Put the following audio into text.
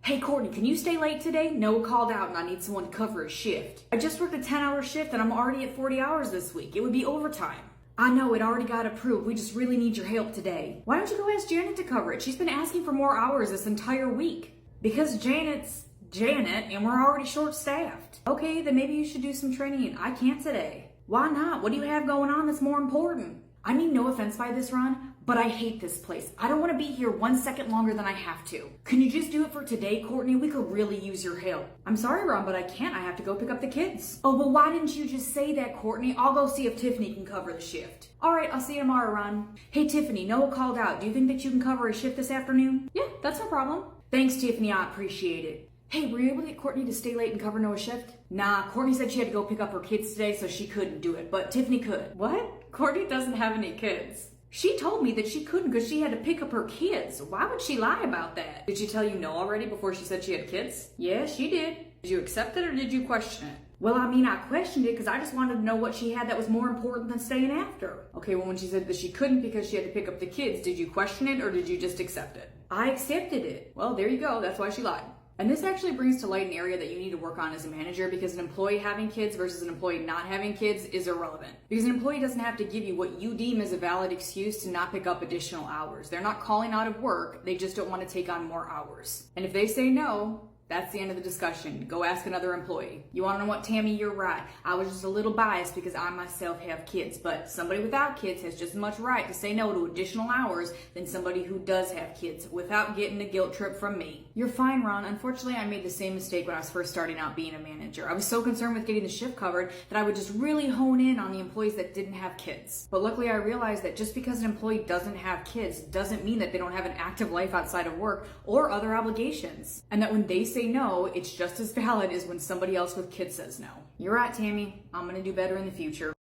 Hey Courtney, can you stay late today? Noah called out and I need someone to cover a shift. I just worked a 10-hour shift and I'm already at 40 hours this week. It would be overtime. I know, it already got approved. We just really need your help today. Why don't you go ask Janet to cover it? She's been asking for more hours this entire week. Because Janet's Janet and we're already short-staffed. Okay, then maybe you should do some training. I can't today. Why not? What do you have going on that's more important? I mean, no offense by this, Ron, but I hate this place. I don't want to be here 1 second longer than I have to. Can you just do it for today, Courtney? We could really use your help. I'm sorry, Ron, but I can't. I have to go pick up the kids. Oh, well, why didn't you just say that, Courtney? I'll go see if Tiffany can cover the shift. All right, I'll see you tomorrow, Ron. Hey, Tiffany, Noah called out. Do you think that you can cover a shift this afternoon? Yeah, that's no problem. Thanks, Tiffany. I appreciate it. Hey, were you able to get Courtney to stay late and cover Noah's shift? Nah, Courtney said she had to go pick up her kids today, so she couldn't do it, but Tiffany could. What? Courtney doesn't have any kids. She told me that she couldn't because she had to pick up her kids. Why would she lie about that? Did she tell you no already before she said she had kids? Yeah, she did. Did you accept it or did you question it? Well, I mean, I questioned it because I just wanted to know what she had that was more important than staying after. Okay, well, when she said that she couldn't because she had to pick up the kids, did you question it or did you just accept it? I accepted it. Well, there you go. That's why she lied. And this actually brings to light an area that you need to work on as a manager because an employee having kids versus an employee not having kids is irrelevant. Because an employee doesn't have to give you what you deem as a valid excuse to not pick up additional hours. They're not calling out of work, they just don't want to take on more hours. And if they say no, that's the end of the discussion. Go ask another employee. You want to know what, Tammy? You're right. I was just a little biased because I myself have kids, but somebody without kids has just as much right to say no to additional hours than somebody who does have kids without getting a guilt trip from me. You're fine, Ron. Unfortunately, I made the same mistake when I was first starting out being a manager. I was so concerned with getting the shift covered that I would just really hone in on the employees that didn't have kids. But luckily, I realized that just because an employee doesn't have kids doesn't mean that they don't have an active life outside of work or other obligations. And that when they say no, it's just as valid as when somebody else with kids says no. You're right, Tammy. I'm gonna do better in the future.